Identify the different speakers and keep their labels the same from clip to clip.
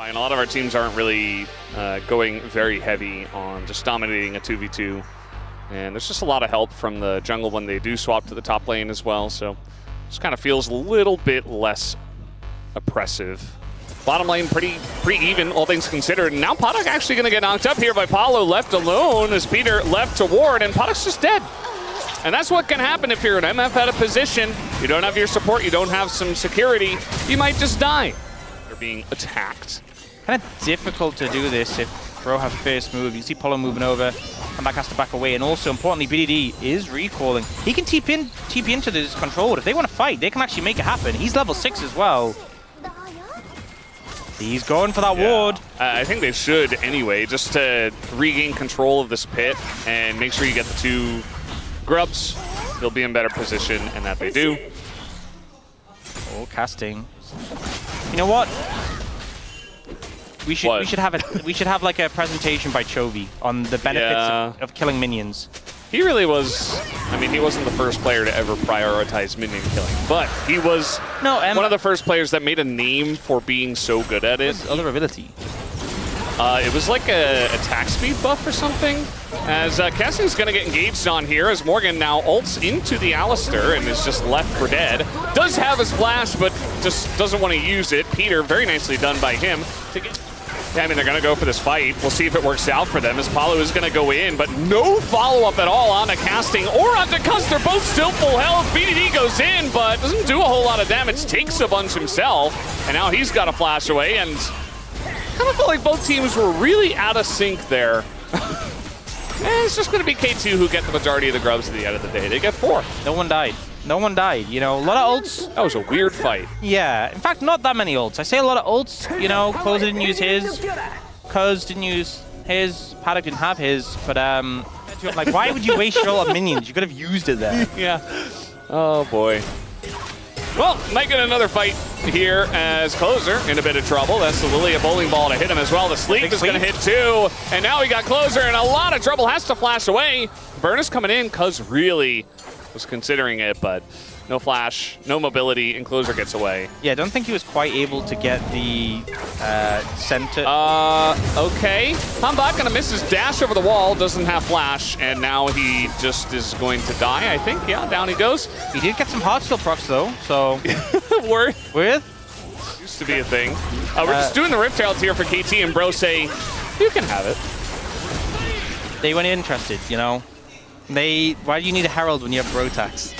Speaker 1: And a lot of our teams aren't really going very heavy on just dominating a 2v2. And there's just a lot of help from the jungle when they do swap to the top lane as well. So just kind of feels a little bit less oppressive. Bottom lane pretty even, all things considered. And now Podok actually going to get knocked up here by Paulo, left alone as Peter left to ward, and Podok's just dead. And that's what can happen if you're an MF at a position. You don't have your support, you don't have some security, you might just die. You're being attacked.
Speaker 2: Kind of difficult to do this if Bro have first move. You see Paulo moving over, and back has to back away. And also, importantly, BDD is recalling. He can TP into this control. If they want to fight, they can actually make it happen. He's level 6 as well. He's going for that ward.
Speaker 1: I think they should anyway, just to regain control of this pit and make sure you get the 2 grubs. They'll be in better position, and that they do.
Speaker 2: Oh, casting. You know what? We should have like a presentation by Chovy on the benefits of killing minions.
Speaker 1: He really was. I mean, he wasn't the first player to ever prioritize minion killing, but he was one of the first players that made a name for being so good at it.
Speaker 2: Other ability.
Speaker 1: It was like a attack speed buff or something. As Cassie's going to get engaged on here, as Morgan now ults into the Alistair and is just left for dead. Does have his flash, but just doesn't want to use it. Peter, very nicely done by him to get. I mean, they're going to go for this fight. We'll see if it works out for them as Paulo is going to go in, but no follow-up at all onto Casting or onto Cuz. They're both still full health. BDD goes in, but doesn't do a whole lot of damage. Takes a bunch himself, and now he's got to flash away, and kind of felt like both teams were really out of sync there. And it's just going to be K2 who get the majority of the grubs at the end of the day. They get 4.
Speaker 2: No one died. No one died, you know, a lot of ults.
Speaker 1: That was a weird fight.
Speaker 2: Yeah, in fact, not that many ults. I say a lot of ults, you know, Cuz didn't use his, Cuz didn't use his, Podok didn't have his, but like, why would you waste your ult on minions? You could have used it there.
Speaker 1: Yeah. Oh, boy. Well, might get another fight here as Closer in a bit of trouble. That's the Lilia bowling ball to hit him as well. The sleep is going to hit too. And now we got Closer in a lot of trouble. Has to flash away. Burn is coming in. Cuz really was considering it, but no flash, no mobility, and Closer gets away.
Speaker 2: Yeah, I don't think he was quite able to get the center.
Speaker 1: Okay. Hambak gonna miss his dash over the wall, doesn't have flash, and now he just is going to die, I think. Yeah, down he goes.
Speaker 2: He did get some hard steel procs though, so.
Speaker 1: Worth? Used to be a thing. We're just doing the Rift Heralds here for KT, and Bro say, you can have it.
Speaker 2: They weren't interested, you know? Why do you need a Herald when you have Brotax?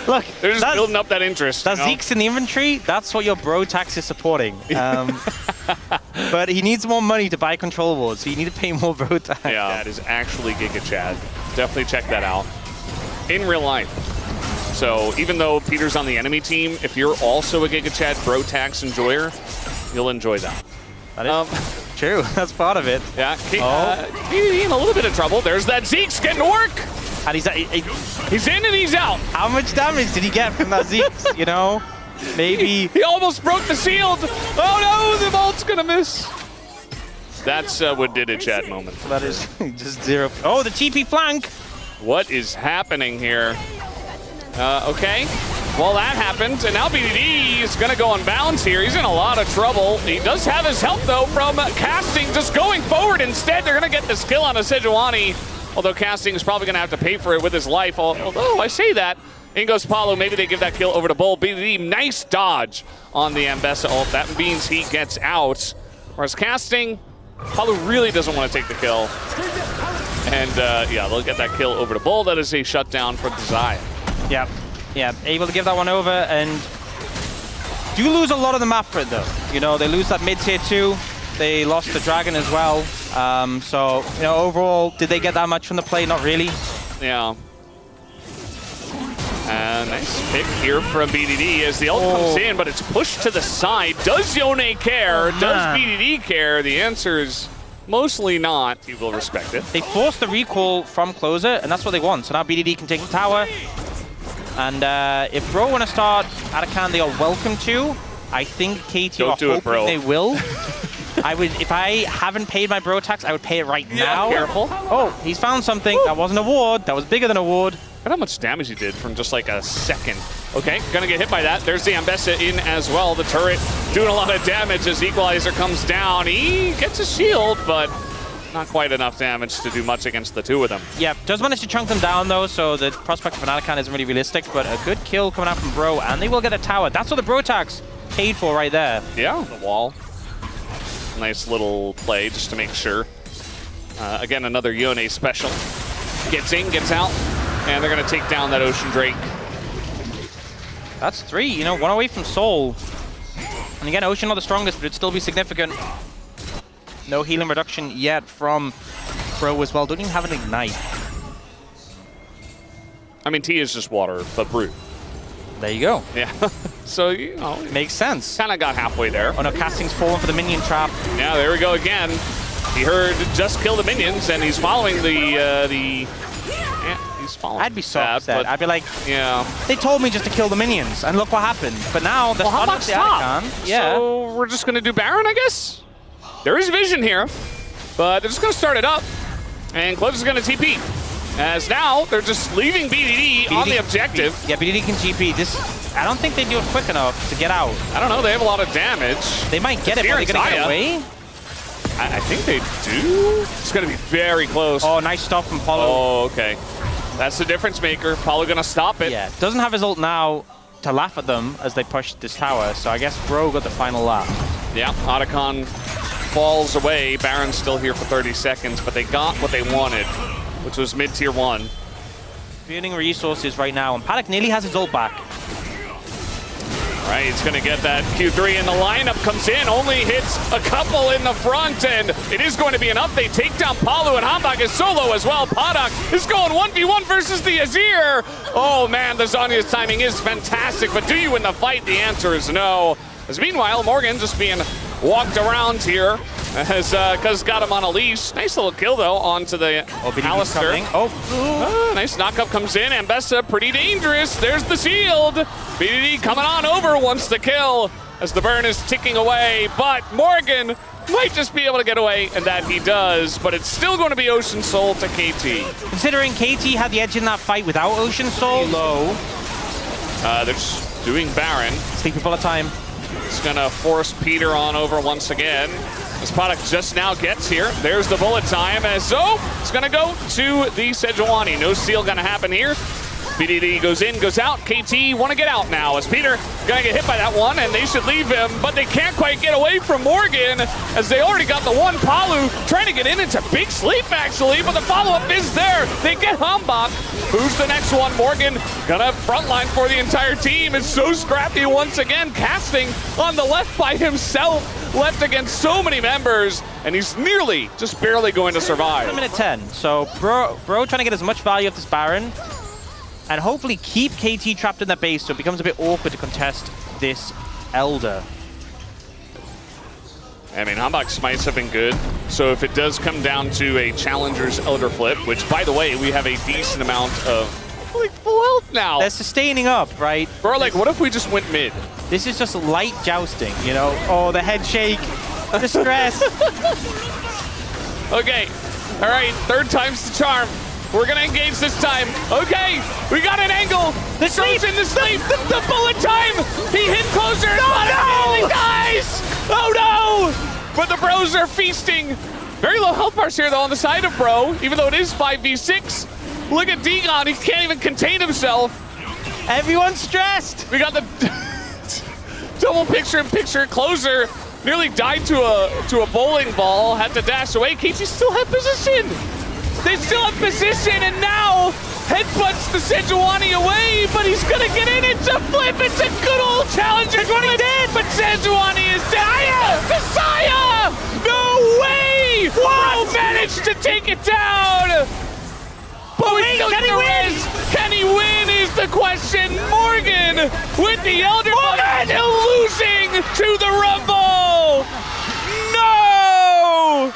Speaker 2: Look,
Speaker 1: they're just building up that interest.
Speaker 2: That Zeke's in the inventory, that's what your Brotax is supporting. But he needs more money to buy control boards, so you need to pay more Brotax.
Speaker 1: Yeah, that is actually Giga Chad. Definitely check that out. In real life. So even though Peter's on the enemy team, if you're also a Giga Chad Brotax enjoyer, you'll enjoy that.
Speaker 2: That is true. That's part of it.
Speaker 1: Yeah. He's in a little bit of trouble. There's that Zeke's getting to work.
Speaker 2: And
Speaker 1: he's in and he's out.
Speaker 2: How much damage did he get from that Zeke's, you know? Maybe.
Speaker 1: He almost broke the shield. Oh no, the bolt's going to miss. That's what did it, Chad moment.
Speaker 2: That is just 0. Oh, the TP flank.
Speaker 1: What is happening here? Okay. Well, that happened, and now BDD is going to go on bounds here. He's in a lot of trouble. He does have his help, though, from Casting just going forward. Instead, they're going to get this kill on a Sejuani, although Casting is probably going to have to pay for it with his life. Although, I say that. In goes Paulo. Maybe they give that kill over to Bull. BDD, nice dodge on the Ambessa ult. That means he gets out. Whereas Casting, Paulo really doesn't want to take the kill. And, yeah, they'll get that kill over to Bull. That is a shutdown for Desire.
Speaker 2: Yep. Yeah, able to give that one over, and do lose a lot of the map for it though. You know, they lose that mid-tier 2. They lost the Dragon as well. So, you know, overall, did they get that much from the play? Not really.
Speaker 1: Yeah. Nice pick here from BDD as the ult comes in, but it's pushed to the side. Does Yone care? Does BDD care? The answer is mostly not. He will respect it.
Speaker 2: They forced the recall from Closer, and that's what they want. So now BDD can take the tower. And if Bro want to start Arakan, they are welcome to. I think KT are hoping they will. If I haven't paid my Brotax, I would pay it right now.
Speaker 1: Careful.
Speaker 2: Oh, he's found something. That wasn't a ward. That was bigger than a ward.
Speaker 1: Look how much damage he did from just like a second Okay, gonna get hit by that. There's the Ambessa in as well. The turret doing a lot of damage as Equalizer comes down. He gets a shield, but not quite enough damage to do much against the two of them.
Speaker 2: Yeah, does manage to chunk them down though, so the prospect of an Anakan isn't really realistic, but a good kill coming out from Bro, and they will get a tower. That's what the Bro tags paid for right there.
Speaker 1: Yeah, the wall. Nice little play just to make sure. Again, another Yone special. Gets in, gets out, and they're gonna take down that Ocean Drake.
Speaker 2: That's 3, you know, 1 away from Soul. And again, Ocean not the strongest, but it'd still be significant. No healing reduction yet from Bro as well. Don't even have an Ignite.
Speaker 1: I mean, T is just water, but brute.
Speaker 2: There you go.
Speaker 1: Yeah. So, you know.
Speaker 2: Makes sense.
Speaker 1: Kind of got halfway there.
Speaker 2: Oh no, casting's falling for the minion trap.
Speaker 1: Yeah, there we go again. He heard just kill the minions, and he's following yeah, he's following.
Speaker 2: I'd be so upset. I'd be like,
Speaker 1: yeah.
Speaker 2: They told me just to kill the minions, and look what happened. But now that's not the Anakan. Yeah.
Speaker 1: So we're just gonna do Baron, I guess. There is vision here, but they're just gonna start it up, and Close is gonna TP. As now they're just leaving BDD on the objective.
Speaker 2: Yeah, BDD can GP. I don't think they do it quick enough to get out.
Speaker 1: I don't know. They have a lot of damage.
Speaker 2: They might get it, but they're gonna get away.
Speaker 1: I think they do. It's going to be very close.
Speaker 2: Oh, nice stop from Paulo.
Speaker 1: Oh, okay. That's the difference maker. Paulo going to stop it.
Speaker 2: Yeah, doesn't have his ult now to laugh at them as they push this tower. So I guess Bro got the final laugh.
Speaker 1: Yeah, Otacon falls away. Baron's still here for 30 seconds, but they got what they wanted, which was mid-tier 1.
Speaker 2: Building resources right now, and Paddock nearly has his ult back.
Speaker 1: Right, he's going to get that Q3, and the lineup comes in, only hits a couple in the front, and it is going to be enough. They take down Palu, and Hambak is solo as well. Paddock is going 1v1 versus the Azir. Oh man, the Zhonya's timing is fantastic, but do you win the fight? The answer is no. As meanwhile, Morgan just being walked around here as Cuz got him on a leash. Nice little kill though onto the Alistair. Nice knockup comes in. Ambessa pretty dangerous. There's the shield. BDD coming on over wants the kill as the burn is ticking away, but Morgan might just be able to get away, and that he does, but it's still going to be Ocean Soul to KT.
Speaker 2: Considering KT had the edge in that fight without Ocean Soul.
Speaker 1: Low. They're just doing Baron.
Speaker 2: Sleepy bullet time.
Speaker 1: It's gonna force Peter on over once again. This product just now gets here. There's the bullet time as it's gonna go to the Sejuani. No steal gonna happen here. BDD goes in, goes out. KT want to get out now as Peter gonna get hit by that one, and they should leave him, but they can't quite get away from Morgan as they already got the one. Palu trying to get in into big sleep actually, but the follow-up is there. They get Hambak. Who's the next one? Morgan gonna frontline for the entire team. It's so scrappy once again. Casting on the left by himself, left against so many members, and he's nearly, just barely going to survive.
Speaker 2: 1 minute 10. So Bro trying to get as much value of this Baron, and hopefully keep KT trapped in that base so it becomes a bit awkward to contest this Elder.
Speaker 1: I mean, Hambak's smites have been good, so if it does come down to a Challenger's Elder Flip, which, by the way, we have a decent amount of, like, full health now.
Speaker 2: They're sustaining up, right?
Speaker 1: Bro, like, what if we just went mid?
Speaker 2: This is just light jousting, you know? Oh, the head shake, the stress.
Speaker 1: Okay, all right, 3rd time's the charm. We're gonna engage this time. Okay, we got an angle. The sleep in the sleep. The bullet time. He hit closer. Oh no, guys! Oh no! But the Bros are feasting. Very low health bars here though on the side of Bro, even though it is 5v6. Look at Degon. He can't even contain himself.
Speaker 2: Everyone's stressed.
Speaker 1: We got the double picture-in-picture closer. Nearly died to a bowling ball. Had to dash away. KT still had position. They still have position, and now headbutts the Sejuani away, but he's gonna get in. It's a flip. It's a good old Challenger. Sejuani dead, but Sejuani is dead. Desire! No way! What? Managed to take it down. But wait, can he win? Can he win is the question. Morgan with the Elder Morgan losing to the Rumble. No!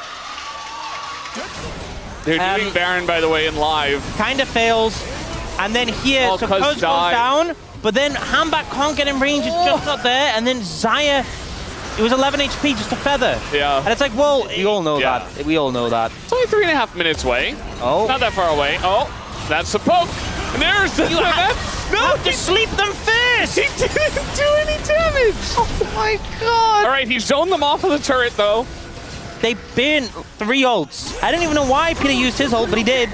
Speaker 1: They're doing Baron, by the way, in live.
Speaker 2: Kind of fails. And then here, so Cuz goes down, but then Hambak can't get in range, it's just not there. And then Xayah, it was 11 HP, just a feather.
Speaker 1: Yeah.
Speaker 2: And it's like, well, we all know that. We all know that.
Speaker 1: It's only 3.5 minutes away.
Speaker 2: Oh.
Speaker 1: Not that far away. Oh, that's a poke. And there's the
Speaker 2: No, to sleep them first.
Speaker 1: He didn't do any damage.
Speaker 2: Oh my god.
Speaker 1: All right, he zoned them off of the turret, though.
Speaker 2: They burned 3 ults. I don't even know why Peter used his ult, but he did.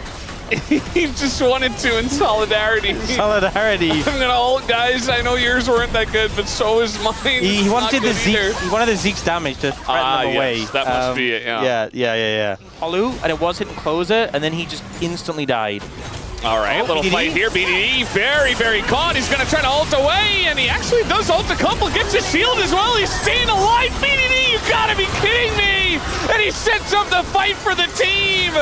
Speaker 1: He just wanted to in solidarity.
Speaker 2: Solidarity.
Speaker 1: I'm gonna ult, guys. I know yours weren't that good, but so is mine.
Speaker 2: He wanted the Zeke. He wanted the Zeke's damage to threaten them away.
Speaker 1: Yes, that must be it.
Speaker 2: Yeah. Olu, and it was hitting closer, and then he just instantly died.
Speaker 1: All right, little fight here. BDD very, very caught. He's gonna try to ult away, and he actually does ult a couple. Gets his shield as well. He's staying alive. BDD, you gotta be kidding me! And he sets up the fight for the team.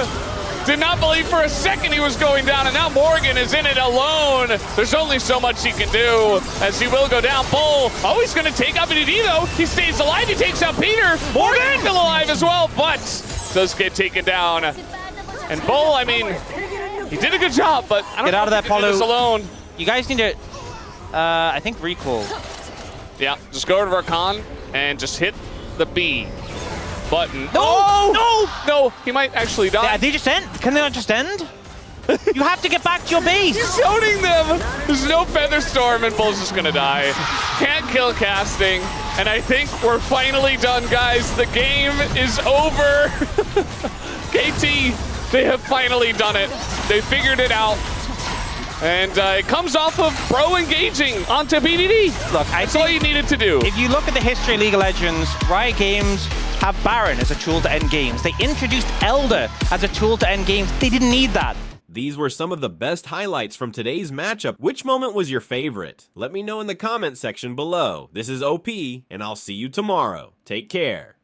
Speaker 1: Did not believe for a second he was going down, and now Morgan is in it alone. There's only so much he can do, as he will go down. Bull, oh, he's going to take out BDD, though. He stays alive. He takes out Peter. Morgan still alive as well, but does get taken down. And Bull, I mean, he did a good job, but I don't
Speaker 2: Get out of that, Paulo.
Speaker 1: alone.
Speaker 2: You guys need to, I think, recall.
Speaker 1: Yeah, just go to Rakan and just hit the B button. No, he might actually die.
Speaker 2: Yeah, they just end. Can they not just end? You have to get back to your base.
Speaker 1: He's zoning them. There's no Feather Storm, and Bull's just gonna die. Can't kill casting, and I think we're finally done, guys. The game is over. KT, they have finally done it. They figured it out. And it comes off of Bro engaging onto BDD.
Speaker 2: Look,
Speaker 1: that's all you needed to do.
Speaker 2: If you look at the history of League of Legends, Riot Games have Baron as a tool to end games. They introduced Elder as a tool to end games. They didn't need that.
Speaker 3: These were some of the best highlights from today's matchup. Which moment was your favorite? Let me know in the comment section below. This is OP, and I'll see you tomorrow. Take care.